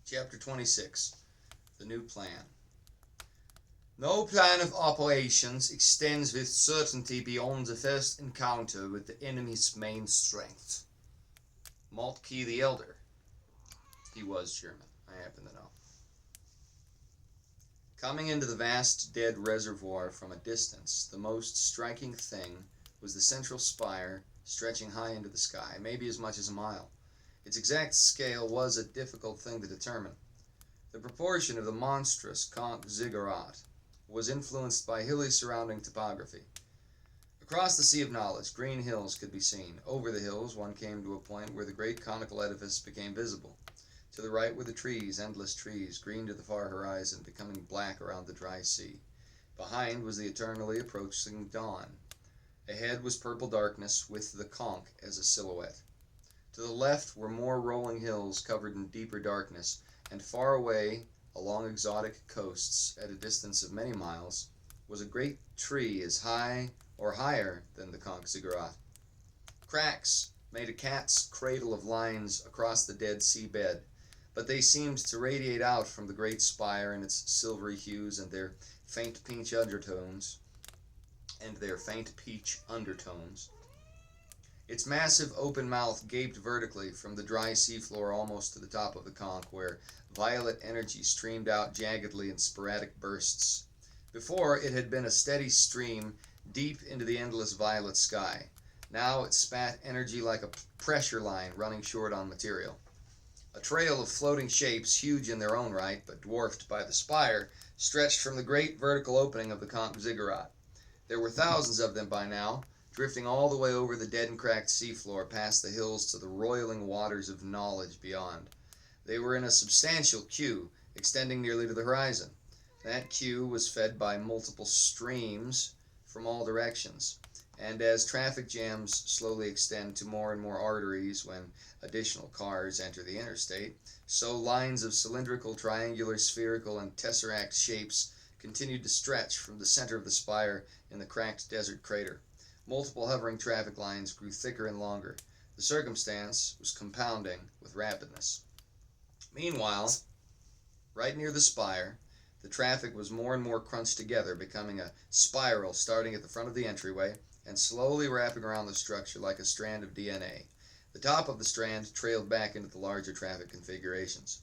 Chapter 26. The New Plan. No plan of operations extends with certainty beyond the first encounter with the enemy's main strength. Moltke the Elder. He was German, I happen to know. Coming into the vast dead reservoir from a distance, the most striking thing was the central spire stretching high into the sky, maybe as much as a mile. Its exact scale was a difficult thing to determine. The proportion of the monstrous Conch Ziggurat was influenced by hilly surrounding topography. Across the Sea of Knowledge, green hills could be seen. Over the hills, one came to a point where the great conical edifice became visible. To the right were the trees, endless trees, green to the far horizon, becoming black around the dry sea. Behind was the eternally approaching dawn. Ahead was purple darkness, with the Conch as a silhouette. To the left were more rolling hills covered in deeper darkness, and far away, along exotic coasts, at a distance of many miles, was a great tree as high or higher than the Conch Ziggurat. Cracks made a cat's cradle of lines across the Dead Sea bed, but they seemed to radiate out from the great spire in its silvery hues and their faint peach undertones. Its massive open mouth gaped vertically from the dry seafloor almost to the top of the conch, where violet energy streamed out jaggedly in sporadic bursts. Before, it had been a steady stream deep into the endless violet sky. Now it spat energy like a pressure line running short on material. A trail of floating shapes, huge in their own right, but dwarfed by the spire, stretched from the great vertical opening of the Conch Ziggurat. There were thousands of them by now, drifting all the way over the dead and cracked seafloor, past the hills to the roiling waters of knowledge beyond. They were in a substantial queue, extending nearly to the horizon. That queue was fed by multiple streams from all directions, and as traffic jams slowly extend to more and more arteries when additional cars enter the interstate, so lines of cylindrical, triangular, spherical, and tesseract shapes continued to stretch from the center of the spire in the cracked desert crater. Multiple hovering traffic lines grew thicker and longer. The circumstance was compounding with rapidness. Meanwhile, right near the spire, the traffic was more and more crunched together, becoming a spiral starting at the front of the entryway and slowly wrapping around the structure like a strand of DNA. The top of the strand trailed back into the larger traffic configurations.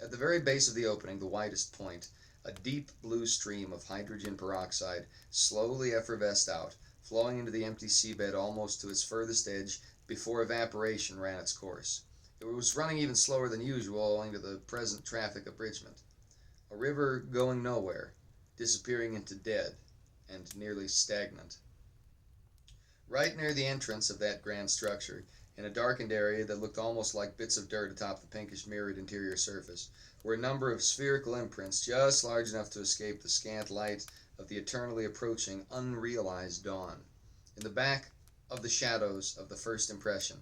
At the very base of the opening, the widest point, a deep blue stream of hydrogen peroxide slowly effervesced out, flowing into the empty seabed almost to its furthest edge before evaporation ran its course. It was running even slower than usual owing to the present traffic abridgment. A river going nowhere, disappearing into dead, and nearly stagnant. Right near the entrance of that grand structure, in a darkened area that looked almost like bits of dirt atop the pinkish mirrored interior surface, were a number of spherical imprints just large enough to escape the scant light of the eternally approaching, unrealized dawn. In the back of the shadows of the first impression,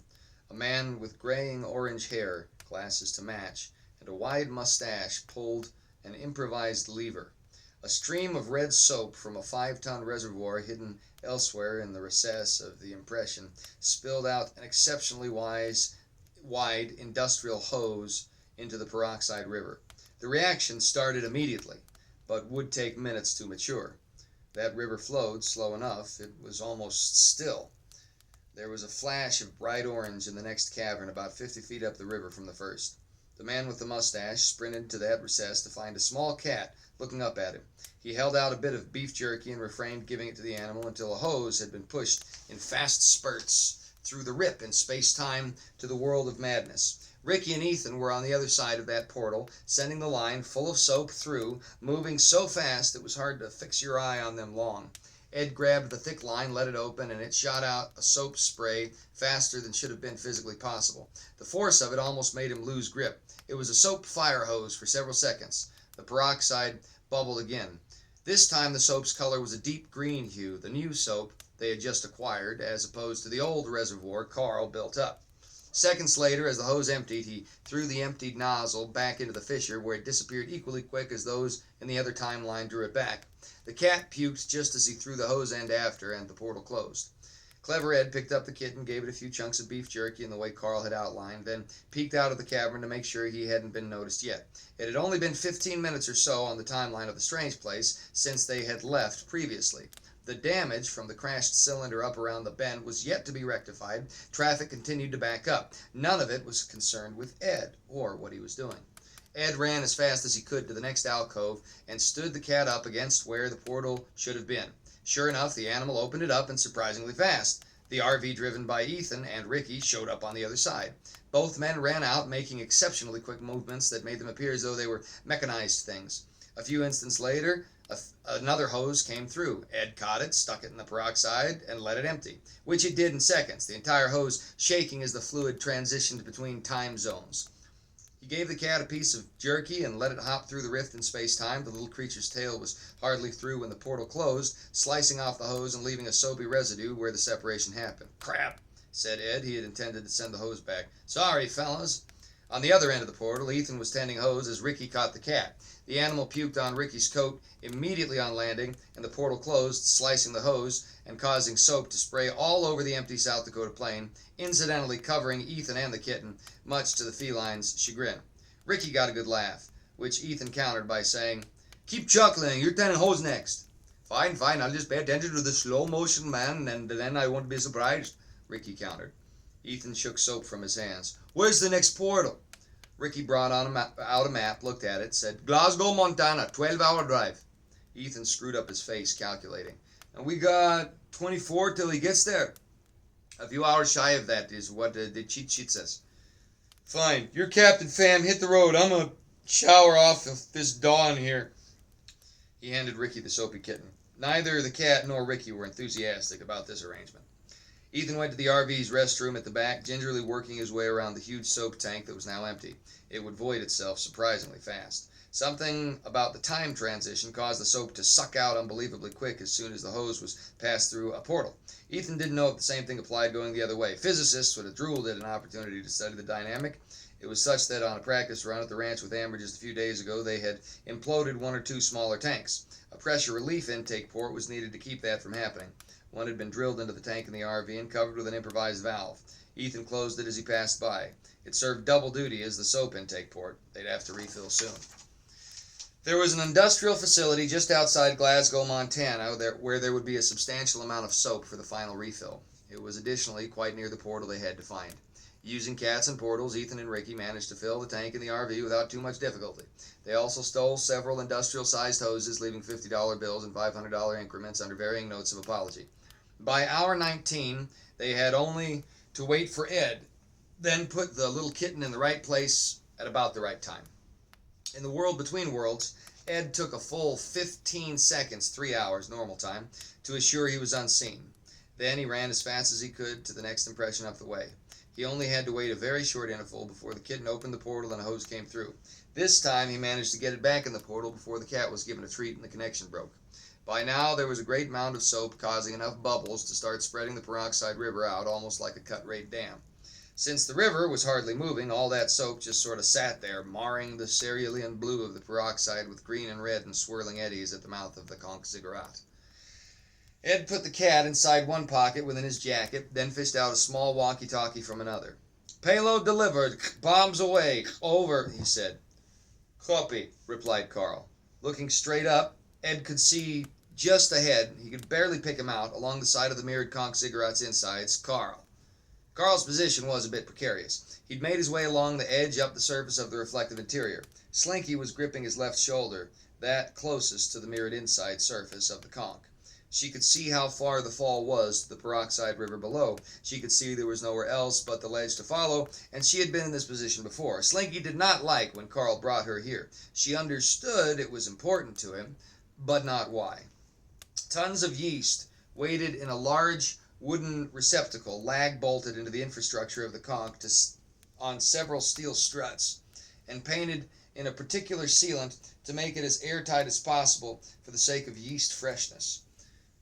a man with graying orange hair, glasses to match, and a wide mustache pulled an improvised lever. A stream of red soap from a 5-ton reservoir hidden elsewhere in the recess of the impression spilled out an exceptionally wide industrial hose into the peroxide river. The reaction started immediately, but would take minutes to mature. That river flowed slow enough, it was almost still. There was a flash of bright orange in the next cavern, about 50 feet up the river from the first. The man with the mustache sprinted to that recess to find a small cat looking up at him. He held out a bit of beef jerky and refrained giving it to the animal until a hose had been pushed in fast spurts through the rip in space-time to the world of madness. Ricky and Ethan were on the other side of that portal, sending the line full of soap through, moving so fast it was hard to fix your eye on them long. Ed grabbed the thick line, let it open, and it shot out a soap spray faster than should have been physically possible. The force of it almost made him lose grip. It was a soap fire hose for several seconds. The peroxide bubbled again. This time the soap's color was a deep green hue, the new soap they had just acquired, as opposed to the old reservoir Carl built up. Seconds later, as the hose emptied, he threw the emptied nozzle back into the fissure, where it disappeared equally quick as those in the other timeline drew it back. The cat puked just as he threw the hose end after, and the portal closed. Clever Ed picked up the kitten, gave it a few chunks of beef jerky in the way Carl had outlined, then peeked out of the cavern to make sure he hadn't been noticed yet. It had only been 15 minutes or so on the timeline of the strange place since they had left previously. The damage from the crashed cylinder up around the bend was yet to be rectified. Traffic continued to back up. None of it was concerned with Ed or what he was doing. Ed ran as fast as he could to the next alcove and stood the cat up against where the portal should have been. Sure enough, the animal opened it up, and surprisingly fast. The RV driven by Ethan and Ricky showed up on the other side. Both men ran out, making exceptionally quick movements that made them appear as though they were mechanized things. A few instants later, another hose came through. Ed caught it, stuck it in the peroxide, and let it empty, which it did in seconds, the entire hose shaking as the fluid transitioned between time zones. He gave the cat a piece of jerky and let it hop through the rift in space-time. The little creature's tail was hardly through when the portal closed, slicing off the hose and leaving a soapy residue where the separation happened. "Crap," said Ed. He had intended to send the hose back. "Sorry, fellas." On the other end of the portal, Ethan was tending hose as Ricky caught the cat. The animal puked on Ricky's coat immediately on landing, and the portal closed, slicing the hose and causing soap to spray all over the empty South Dakota plain, incidentally covering Ethan and the kitten, much to the feline's chagrin. Ricky got a good laugh, which Ethan countered by saying, "Keep chuckling, you're tending hose next." Fine, I'll just pay attention to the slow motion, man, and then I won't be surprised," Ricky countered. Ethan shook soap from his hands. "Where's the next portal?" Ricky brought out a map, looked at it, said, "Glasgow, Montana, 12-hour drive." Ethan screwed up his face, calculating. "And we got 24 till he gets there." "A few hours shy of that is what the cheat sheet says." "Fine. You're Captain Pham. Hit the road. I'm going to shower off of this dawn here." He handed Ricky the soapy kitten. Neither the cat nor Ricky were enthusiastic about this arrangement. Ethan went to the RV's restroom at the back, gingerly working his way around the huge soap tank that was now empty. It would void itself surprisingly fast. Something about the time transition caused the soap to suck out unbelievably quick as soon as the hose was passed through a portal. Ethan didn't know if the same thing applied going the other way. Physicists would have drooled at an opportunity to study the dynamic. It was such that on a practice run at the ranch with Amber just a few days ago, they had imploded one or two smaller tanks. A pressure relief intake port was needed to keep that from happening. One had been drilled into the tank in the RV and covered with an improvised valve. Ethan closed it as he passed by. It served double duty as the soap intake port. They'd have to refill soon. There was an industrial facility just outside Glasgow, Montana, where there would be a substantial amount of soap for the final refill. It was additionally quite near the portal they had to find. Using cats and portals, Ethan and Ricky managed to fill the tank in the RV without too much difficulty. They also stole several industrial-sized hoses, leaving $50 bills and $500 increments under varying notes of apology. By hour 19, they had only to wait for Ed, then put the little kitten in the right place at about the right time. In the world between worlds, Ed took a full 15 seconds, 3 hours normal time, to assure he was unseen. Then he ran as fast as he could to the next impression up the way. He only had to wait a very short interval before the kitten opened the portal and a hose came through. This time he managed to get it back in the portal before the cat was given a treat and the connection broke. By now there was a great mound of soap causing enough bubbles to start spreading the peroxide river out almost like a cut-rate dam. Since the river was hardly moving, all that soap just sort of sat there, marring the cerulean blue of the peroxide with green and red and swirling eddies at the mouth of the conch ziggurat. Ed put the cat inside one pocket within his jacket, then fished out a small walkie-talkie from another. "Payload delivered. Bombs away. Over," he said. "Copy," replied Carl. Looking straight up, Ed could see just ahead, he could barely pick him out, along the side of the mirrored conch ziggurat's insides, Carl. Carl's position was a bit precarious. He'd made his way along the edge up the surface of the reflective interior. Slinky was gripping his left shoulder, that closest to the mirrored inside surface of the conch. She could see how far the fall was to the peroxide river below. She could see there was nowhere else but the ledge to follow, and she had been in this position before. Slinky did not like when Carl brought her here. She understood it was important to him, but not why. Tons of yeast waited in a large wooden receptacle, lag-bolted into the infrastructure of the conch on several steel struts, and painted in a particular sealant to make it as airtight as possible for the sake of yeast freshness.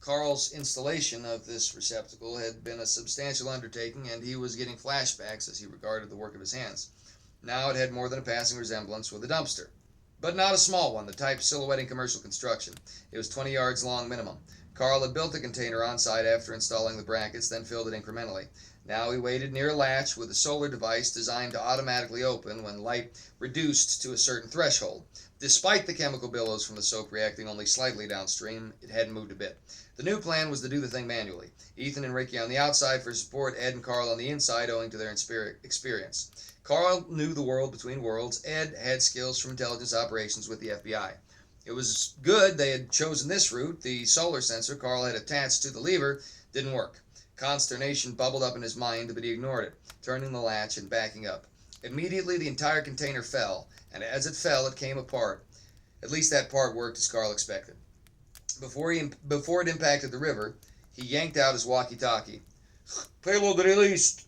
Carl's installation of this receptacle had been a substantial undertaking, and he was getting flashbacks as he regarded the work of his hands. Now it had more than a passing resemblance with a dumpster. But not a small one, the type silhouetting commercial construction. It was 20 yards long minimum. Carl had built the container on site after installing the brackets, then filled it incrementally. Now he waited near a latch with a solar device designed to automatically open when light reduced to a certain threshold. Despite the chemical billows from the soap reacting only slightly downstream, it hadn't moved a bit. The new plan was to do the thing manually. Ethan and Ricky on the outside for support, Ed and Carl on the inside owing to their experience. Carl knew the world between worlds. Ed had skills from intelligence operations with the FBI. It was good they had chosen this route. The solar sensor Carl had attached to the lever didn't work. Consternation bubbled up in his mind, but he ignored it, turning the latch and backing up. Immediately, the entire container fell, and as it fell, it came apart. At least that part worked as Carl expected. Before it impacted the river, he yanked out his walkie-talkie. "Payload released."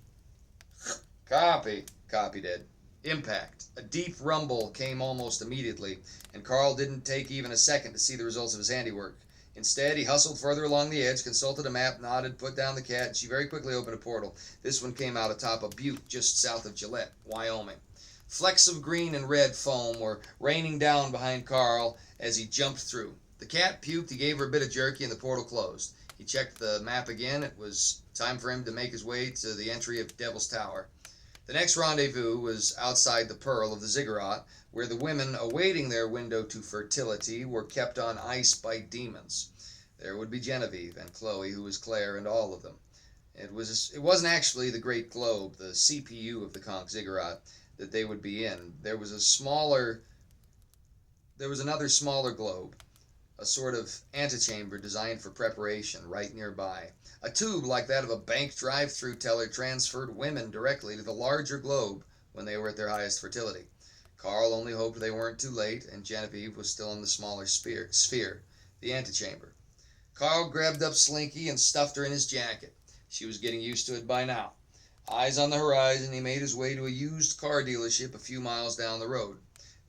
"Copy," copied Ed. Impact. A deep rumble came almost immediately, and Carl didn't take even a second to see the results of his handiwork. Instead, he hustled further along the edge, consulted a map, nodded, put down the cat, and she very quickly opened a portal. This one came out atop a butte just south of Gillette, Wyoming. Flecks of green and red foam were raining down behind Carl as he jumped through. The cat puked, he gave her a bit of jerky, and the portal closed. He checked the map again. It was time for him to make his way to the entry of Devil's Tower. The next rendezvous was outside the Pearl of the Ziggurat, where the women awaiting their window to fertility were kept on ice by demons. There would be Genevieve and Chloe, who was Claire, and all of them. It wasn't actually the Great Globe, the CPU of the Conch Ziggurat, that they would be in. There was another smaller globe, a sort of antechamber designed for preparation right nearby. A tube like that of a bank drive-through teller transferred women directly to the larger globe when they were at their highest fertility. Carl only hoped they weren't too late, and Genevieve was still in the smaller sphere, the antechamber. Carl grabbed up Slinky and stuffed her in his jacket. She was getting used to it by now. Eyes on the horizon, he made his way to a used car dealership a few miles down the road.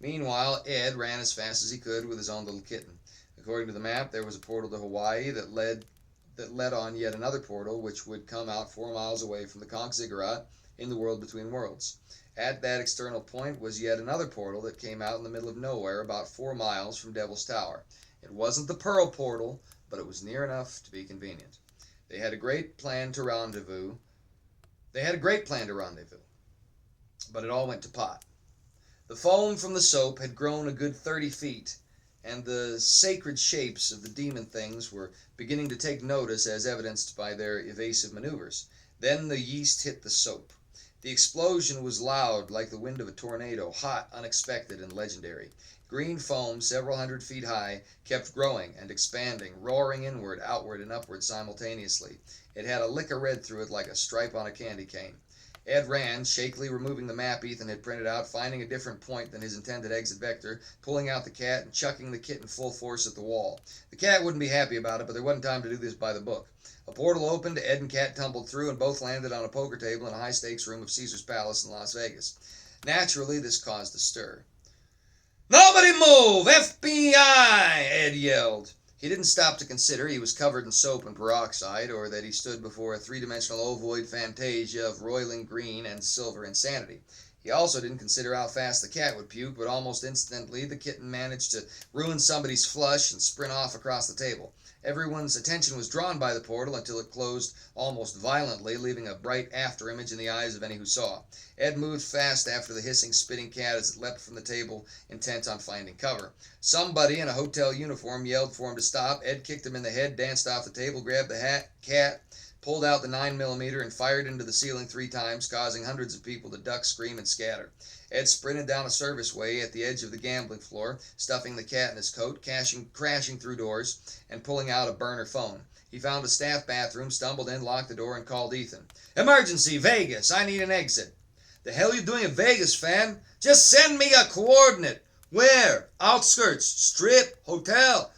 Meanwhile, Ed ran as fast as he could with his own little kitten. According to the map, there was a portal to Hawaii that led on yet another portal, which would come out 4 miles away from the Conch Ziggurat in the world between worlds. At that external point was yet another portal that came out in the middle of nowhere, about 4 miles from Devil's Tower. It wasn't the Pearl portal, but it was near enough to be convenient. They had a great plan to rendezvous, but it all went to pot. The foam from the soap had grown a good 30 feet, and the sacred shapes of the demon things were beginning to take notice, as evidenced by their evasive maneuvers. Then the yeast hit the soap. The explosion was loud, like the wind of a tornado, hot, unexpected, and legendary. Green foam, several hundred feet high, kept growing and expanding, roaring inward, outward, and upward simultaneously. It had a lick of red through it like a stripe on a candy cane. Ed ran, shakily removing the map Ethan had printed out, finding a different point than his intended exit vector, pulling out the cat and chucking the kitten full force at the wall. The cat wouldn't be happy about it, but there wasn't time to do this by the book. A portal opened, Ed and Cat tumbled through, and both landed on a poker table in a high-stakes room of Caesar's Palace in Las Vegas. Naturally, this caused a stir. "Nobody move! FBI!" Ed yelled. He didn't stop to consider he was covered in soap and peroxide, or that he stood before a three-dimensional ovoid fantasia of roiling green and silver insanity. He also didn't consider how fast the cat would puke, but almost instantly the kitten managed to ruin somebody's flush and sprint off across the table. Everyone's attention was drawn by the portal until it closed almost violently, leaving a bright afterimage in the eyes of any who saw. Ed moved fast after the hissing, spitting cat as it leapt from the table, intent on finding cover. Somebody in a hotel uniform yelled for him to stop. Ed kicked him in the head, danced off the table, grabbed the cat, pulled out the 9mm, and fired into the ceiling 3 times, causing hundreds of people to duck, scream, and scatter. Ed sprinted down a serviceway at the edge of the gambling floor, stuffing the cat in his coat, crashing through doors, and pulling out a burner phone. He found a staff bathroom, stumbled in, locked the door, and called Ethan. "Emergency, Vegas! I need an exit." "The hell you doing in Vegas, fam?" "Just send me a coordinate." "Where?" "Outskirts. Strip. Hotel."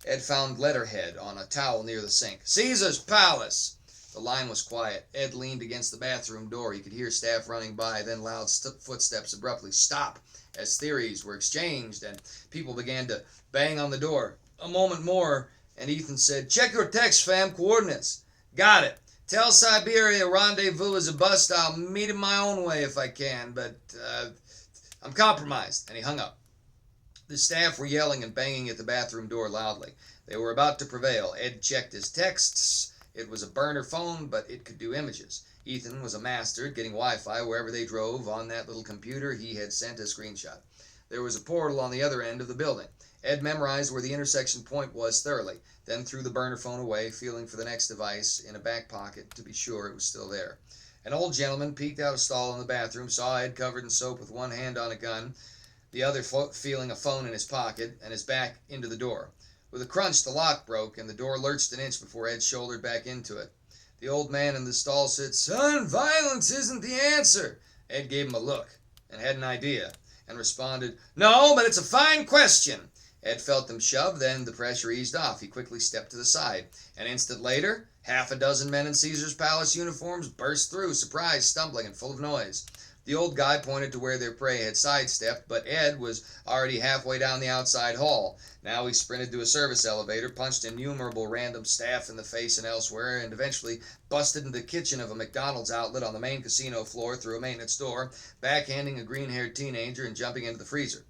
Ed found letterhead on a towel near the sink. "Caesar's Palace." The line was quiet. Ed leaned against the bathroom door. He could hear staff running by, then loud footsteps abruptly stop as theories were exchanged and people began to bang on the door. A moment more, and Ethan said, "Check your text, fam. Coordinates." "Got it. Tell Siberia rendezvous is a bust. I'll meet him my own way if I can, but I'm compromised." And he hung up. The staff were yelling and banging at the bathroom door loudly. They were about to prevail. Ed checked his texts. It was a burner phone, but it could do images. Ethan was a master at getting Wi-Fi wherever they drove. On that little computer, he had sent a screenshot. There was a portal on the other end of the building. Ed memorized where the intersection point was thoroughly, then threw the burner phone away, feeling for the next device in a back pocket to be sure it was still there. An old gentleman peeked out a stall in the bathroom, saw Ed covered in soap with one hand on a gun, the other feeling a phone in his pocket, and his back into the door. With a crunch, the lock broke, and the door lurched an inch before Ed shouldered back into it. The old man in the stall said, "Son, violence isn't the answer." Ed gave him a look and had an idea, and responded, "No, but it's a fine question." Ed felt them shove, then the pressure eased off. He quickly stepped to the side. An instant later, half a dozen men in Caesar's Palace uniforms burst through, surprised, stumbling, and full of noise. The old guy pointed to where their prey had sidestepped, but Ed was already halfway down the outside hall. Now he sprinted to a service elevator, punched innumerable random staff in the face and elsewhere, and eventually busted into the kitchen of a McDonald's outlet on the main casino floor through a maintenance door, backhanding a green-haired teenager and jumping into the freezer.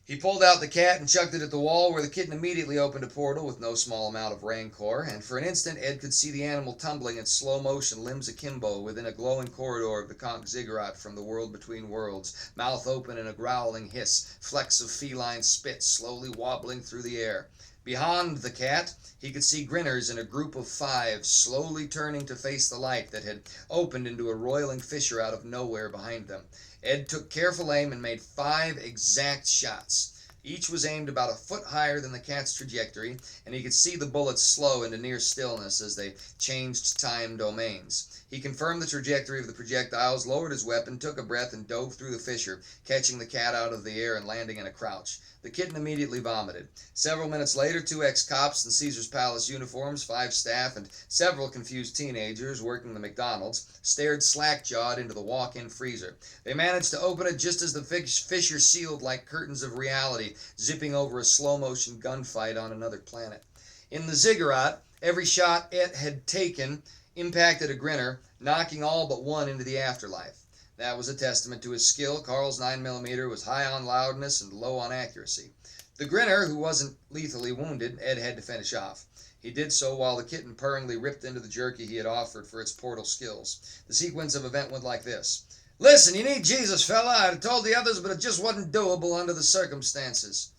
He pulled out the cat and chucked it at the wall, where the kitten immediately opened a portal with no small amount of rancor, and for an instant Ed could see the animal tumbling in slow motion, limbs akimbo, within a glowing corridor of the conch ziggurat from the world between worlds, mouth open in a growling hiss, flecks of feline spit slowly wobbling through the air. Beyond the cat, he could see grinners in a group of 5, slowly turning to face the light that had opened into a roiling fissure out of nowhere behind them. Ed took careful aim and made 5 exact shots. Each was aimed about a foot higher than the cat's trajectory, and he could see the bullets slow into near stillness as they changed time domains. He confirmed the trajectory of the projectiles, lowered his weapon, took a breath, and dove through the fissure, catching the cat out of the air and landing in a crouch. The kitten immediately vomited. Several minutes later, 2 ex-cops in Caesar's Palace uniforms, 5 staff, and several confused teenagers working the McDonald's stared slack-jawed into the walk-in freezer. They managed to open it just as the fissure sealed like curtains of reality, zipping over a slow-motion gunfight on another planet. In the ziggurat, every shot Ed had taken impacted a grinner, knocking all but one into the afterlife. That was a testament to his skill. Carl's 9mm was high on loudness and low on accuracy. The grinner, who wasn't lethally wounded, Ed had to finish off. He did so while the kitten purringly ripped into the jerky he had offered for its portal skills. The sequence of event went like this. "Listen, you need Jesus, fella. I'd told the others, but it just wasn't doable under the circumstances."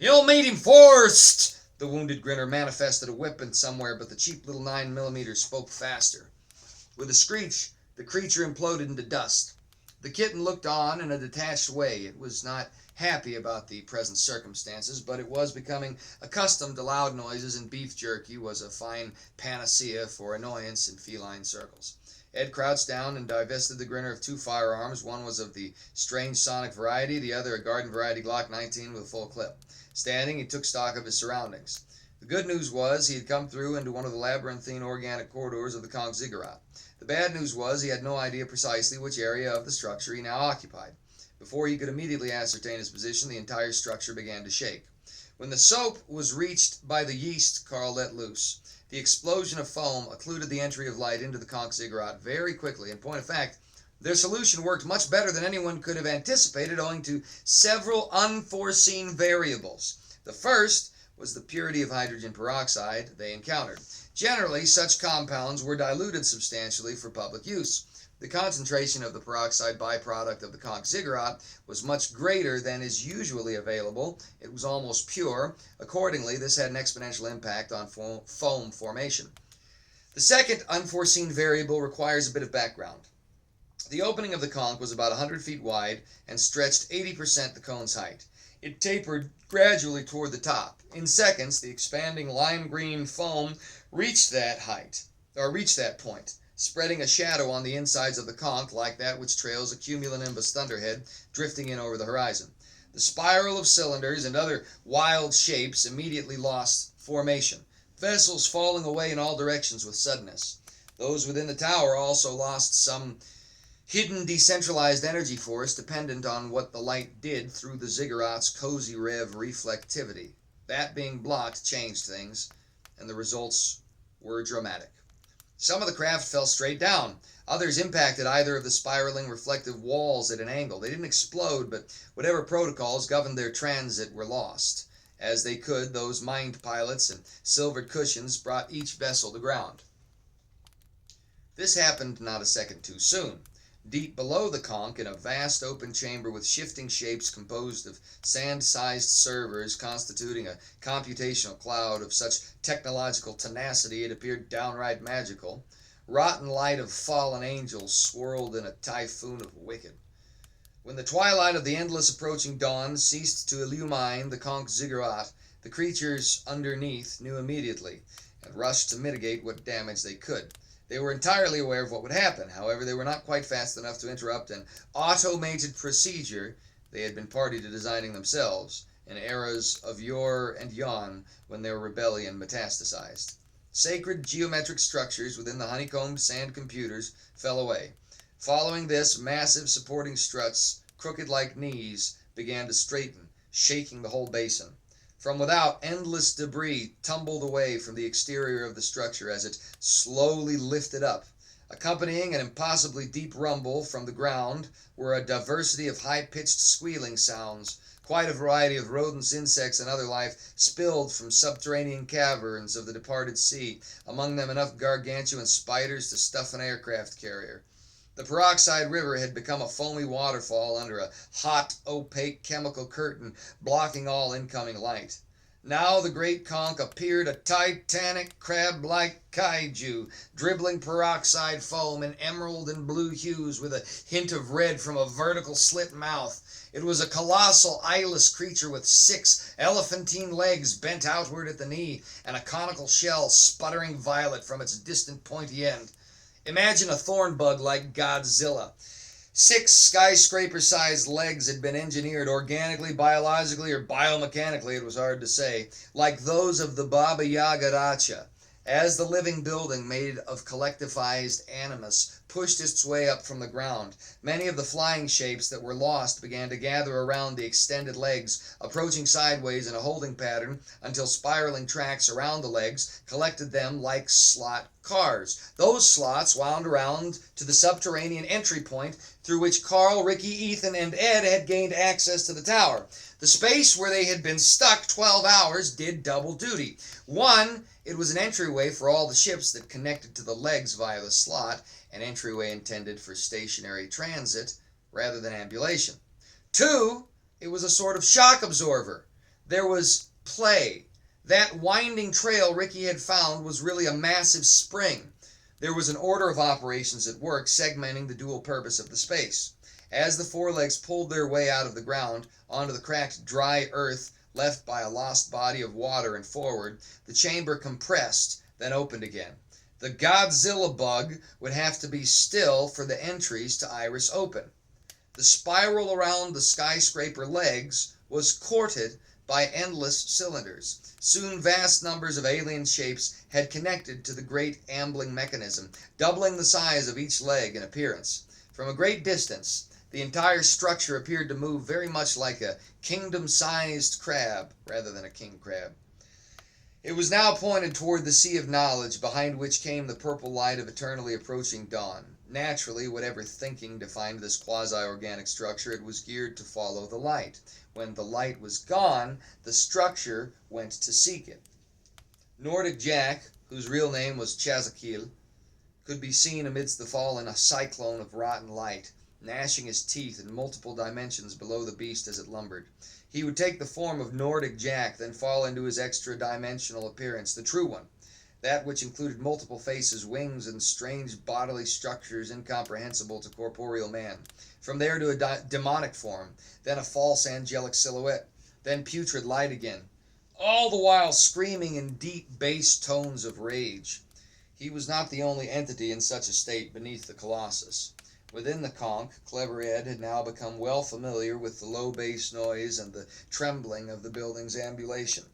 "You'll meet him first!" The wounded grinner manifested a weapon somewhere, but the cheap little 9mm spoke faster. With a screech, the creature imploded into dust. The kitten looked on in a detached way. It was not happy about the present circumstances, but it was becoming accustomed to loud noises, and beef jerky was a fine panacea for annoyance in feline circles. Ed crouched down and divested the grinner of 2 firearms. One was of the strange sonic variety, the other a garden variety Glock 19 with a full clip. Standing, he took stock of his surroundings. The good news was he had come through into one of the labyrinthine organic corridors of the conch ziggurat. The bad news was he had no idea precisely which area of the structure he now occupied. Before he could immediately ascertain his position, the entire structure began to shake. When the soap was reached by the yeast Carl let loose, the explosion of foam occluded the entry of light into the conch ziggurat very quickly. In point of fact, their solution worked much better than anyone could have anticipated, owing to several unforeseen variables. The first was the purity of hydrogen peroxide they encountered. Generally, such compounds were diluted substantially for public use. The concentration of the peroxide byproduct of the conch ziggurat was much greater than is usually available. It was almost pure. Accordingly, this had an exponential impact on foam formation. The second unforeseen variable requires a bit of background. The opening of the conch was about 100 feet wide and stretched 80% the cone's height. It tapered gradually toward the top. In seconds, the expanding lime green foam reached that point, spreading a shadow on the insides of the conch like that which trails a cumulonimbus thunderhead drifting in over the horizon. The spiral of cylinders and other wild shapes immediately lost formation, vessels falling away in all directions with suddenness. Those within the tower also lost some hidden decentralized energy force dependent on what the light did through the ziggurat's cozy rev reflectivity. That being blocked changed things, and the results were dramatic. Some of the craft fell straight down. Others impacted either of the spiraling reflective walls at an angle. They didn't explode, but whatever protocols governed their transit were lost. As they could, those mind pilots and silvered cushions brought each vessel to ground. This happened not a second too soon. Deep below the conch, in a vast open chamber with shifting shapes composed of sand-sized servers constituting a computational cloud of such technological tenacity it appeared downright magical, rotten light of fallen angels swirled in a typhoon of wicked. When the twilight of the endless approaching dawn ceased to illumine the conch ziggurat, the creatures underneath knew immediately, and rushed to mitigate what damage they could. They were entirely aware of what would happen. However, they were not quite fast enough to interrupt an automated procedure they had been party to designing themselves in eras of yore and yon when their rebellion metastasized. Sacred geometric structures within the honeycombed sand computers fell away. Following this, massive supporting struts, crooked like knees, began to straighten, shaking the whole basin. From without, endless debris tumbled away from the exterior of the structure as it slowly lifted up. Accompanying an impossibly deep rumble from the ground were a diversity of high-pitched squealing sounds. Quite a variety of rodents, insects, and other life spilled from subterranean caverns of the departed sea, among them enough gargantuan spiders to stuff an aircraft carrier. The peroxide river had become a foamy waterfall under a hot, opaque chemical curtain blocking all incoming light. Now the great conch appeared a titanic, crab-like kaiju, dribbling peroxide foam in emerald and blue hues with a hint of red from a vertical slit mouth. It was a colossal, eyeless creature with 6 elephantine legs bent outward at the knee and a conical shell sputtering violet from its distant pointy end. Imagine a thorn bug like Godzilla. 6 skyscraper-sized legs had been engineered organically, biologically, or biomechanically, it was hard to say, like those of the Baba Yaga Racha. As the living building made of collectivized animus pushed its way up from the ground, many of the flying shapes that were lost began to gather around the extended legs, approaching sideways in a holding pattern until spiraling tracks around the legs collected them like slot cars. Those slots wound around to the subterranean entry point through which Carl, Ricky, Ethan, and Ed had gained access to the tower. The space where they had been stuck 12 hours did double duty. One, it was an entryway for all the ships that connected to the legs via the slot, an entryway intended for stationary transit rather than ambulation. 2, it was a sort of shock absorber. There was play. That winding trail Ricky had found was really a massive spring. There was an order of operations at work segmenting the dual purpose of the space. As the forelegs pulled their way out of the ground onto the cracked dry earth left by a lost body of water and forward, the chamber compressed, then opened again. The Godzilla bug would have to be still for the entries to Iris open. The spiral around the skyscraper legs was courted by endless cylinders. Soon vast numbers of alien shapes had connected to the great ambling mechanism, doubling the size of each leg in appearance. From a great distance, the entire structure appeared to move very much like a kingdom-sized crab rather than a king crab. It was now pointed toward the sea of knowledge, behind which came the purple light of eternally approaching dawn. Naturally, whatever thinking defined this quasi-organic structure, it was geared to follow the light. When the light was gone, the structure went to seek it. Nordic Jack, whose real name was Chazakil, could be seen amidst the fallen cyclone of rotten light, gnashing his teeth in multiple dimensions below the beast as it lumbered. He would take the form of Nordic Jack, then fall into his extra-dimensional appearance, the true one, that which included multiple faces, wings, and strange bodily structures incomprehensible to corporeal man. From there to a demonic form, then a false angelic silhouette, then putrid light again, all the while screaming in deep bass tones of rage. He was not the only entity in such a state beneath the Colossus. Within the conch, Clever Ed had now become well familiar with the low bass noise and the trembling of the building's ambulation.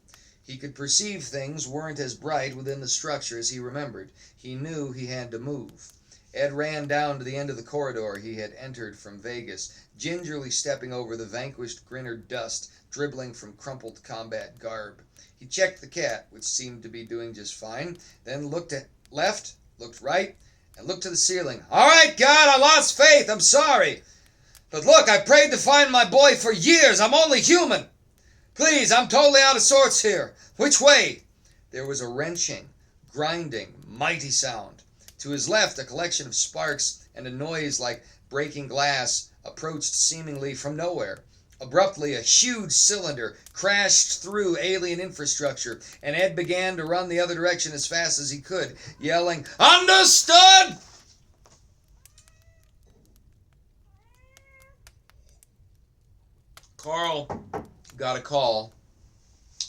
He could perceive things weren't as bright within the structure as he remembered. He knew he had to move. Ed ran down to the end of the corridor he had entered from Vegas, gingerly stepping over the vanquished grinner dust dribbling from crumpled combat garb. He checked the cat, which seemed to be doing just fine, then looked at left, looked right, and looked to the ceiling. "All right, God, I lost faith. I'm sorry. But look, I prayed to find my boy for years. I'm only human." Please, I'm totally out of sorts here. Which way? There was a wrenching, grinding, mighty sound. To his left, a collection of sparks and a noise like breaking glass approached seemingly from nowhere. Abruptly, a huge cylinder crashed through alien infrastructure, and Ed began to run the other direction as fast as he could, yelling, "Understood!" Carl got a call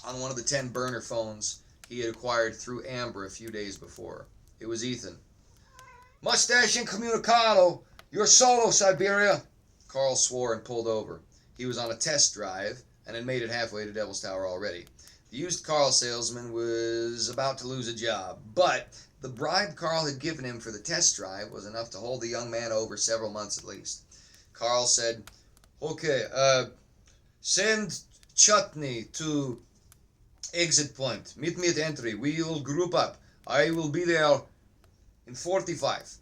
on one of the 10 burner phones he had acquired through Amber a few days before. It was Ethan. "Mustache Incommunicado! You're solo, Siberia!" Carl swore and pulled over. He was on a test drive and had made it halfway to Devil's Tower already. The used car salesman was about to lose a job, but the bribe Carl had given him for the test drive was enough to hold the young man over several months at least. Carl said, "Okay, send Chutney to exit point. Meet me at entry. We will group up. I will be there in 45.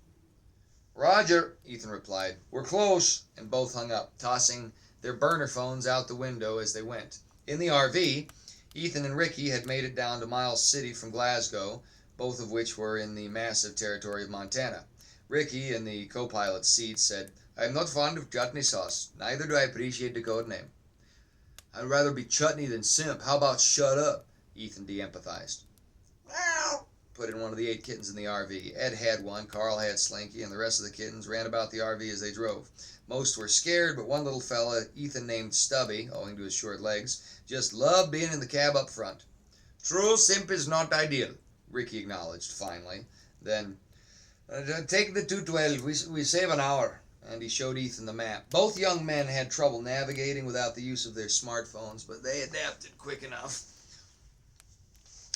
"Roger," Ethan replied. "We're close," and both hung up, tossing their burner phones out the window as they went. In the RV, Ethan and Ricky had made it down to Miles City from Glasgow, both of which were in the massive territory of Montana. Ricky, in the co-pilot's seat, said, "I am not fond of chutney sauce. Neither do I appreciate the code name." "I'd rather be chutney than simp. How about shut up?" Ethan de-empathized. "Well," put in one of the 8 kittens in the RV. Ed had one, Carl had Slinky, and the rest of the kittens ran about the RV as they drove. Most were scared, but one little fella, Ethan named Stubby, owing to his short legs, just loved being in the cab up front. "True, simp is not ideal," Ricky acknowledged finally. Then, "Take the 212. We save an hour." And he showed Ethan the map. Both young men had trouble navigating without the use of their smartphones, but they adapted quick enough.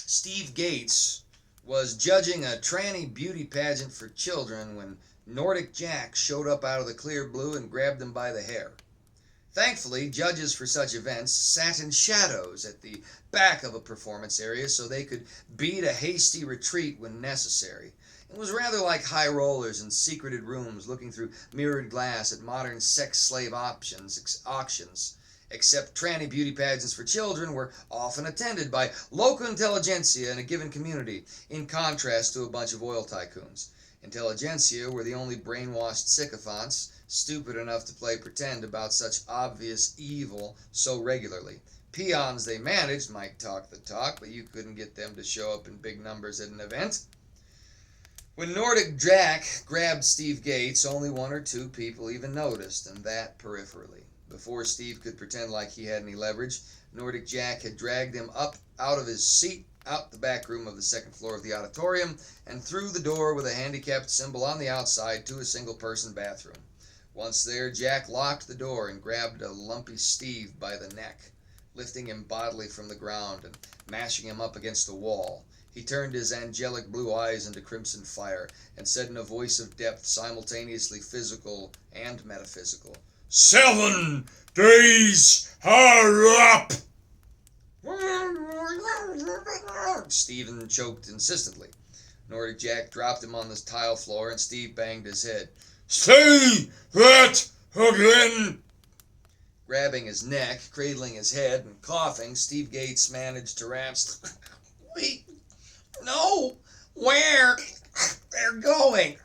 Steve Gates was judging a tranny beauty pageant for children when Nordic Jack showed up out of the clear blue and grabbed him by the hair. Thankfully, judges for such events sat in shadows at the back of a performance area so they could beat a hasty retreat when necessary. It was rather like high rollers in secreted rooms looking through mirrored glass at modern sex slave auctions, except tranny beauty pageants for children were often attended by local intelligentsia in a given community, in contrast to a bunch of oil tycoons. Intelligentsia were the only brainwashed sycophants stupid enough to play pretend about such obvious evil so regularly. Peons they managed might talk the talk, but you couldn't get them to show up in big numbers at an event. When Nordic Jack grabbed Steve Gates, only 1 or 2 people even noticed, and that peripherally. Before Steve could pretend like he had any leverage, Nordic Jack had dragged him up out of his seat, out the back room of the second floor of the auditorium, and through the door with a handicapped symbol on the outside to a single-person bathroom. Once there, Jack locked the door and grabbed a lumpy Steve by the neck, lifting him bodily from the ground and mashing him up against a wall. He turned his angelic blue eyes into crimson fire and said in a voice of depth simultaneously physical and metaphysical, "7 days are up!" Stephen choked insistently. Nordic Jack dropped him on the tile floor and Steve banged his head. "Say that again!" Grabbing his neck, cradling his head, and coughing, Steve Gates managed to ramble. "We know where they're going."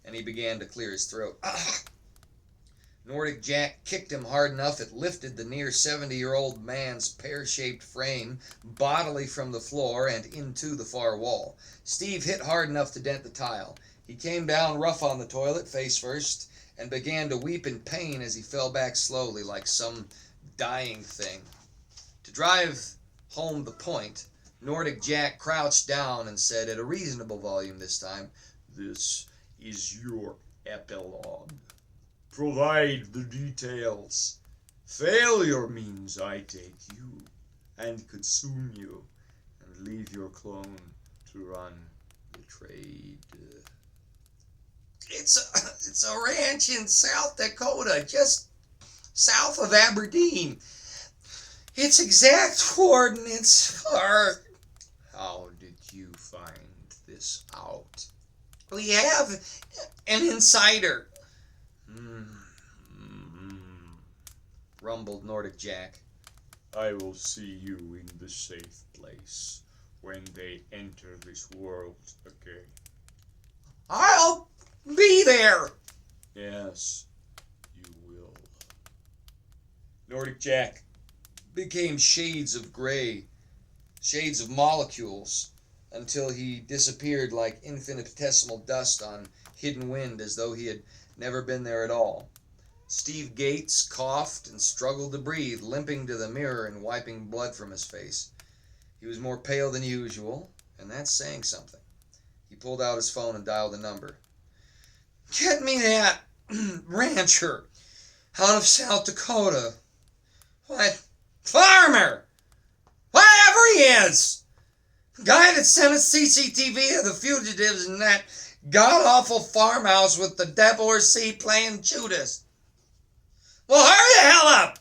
And he began to clear his throat. Nordic Jack kicked him hard enough it lifted the near 70-year-old man's pear-shaped frame bodily from the floor and into the far wall. Steve hit hard enough to dent the tile. He came down rough on the toilet, face first, and began to weep in pain as he fell back slowly like some dying thing. To drive home the point, Nordic Jack crouched down and said at a reasonable volume this time, "This is your epilogue. Provide the details. Failure means I take you and consume you and leave your clone to run the trade." It's a ranch in South Dakota, just south of Aberdeen. Its exact coordinates are... "How did you find this out?" "We have an insider," rumbled Nordic Jack. I will see you in the safe place when they enter this world again. I'll be there! Yes, you will. Nordic Jack became shades of gray, shades of molecules, until he disappeared like infinitesimal dust on hidden wind as though he had never been there at all. Steve Gates coughed and struggled to breathe, limping to the mirror and wiping blood from his face. He was more pale than usual, and that's saying something. He pulled out his phone and dialed a number. Get me that rancher out of South Dakota. What? Farmer! Whatever he is! Guy that sent us CCTV of the fugitives in that god-awful farmhouse with the devil or sea playing Judas. Well, hurry the hell up!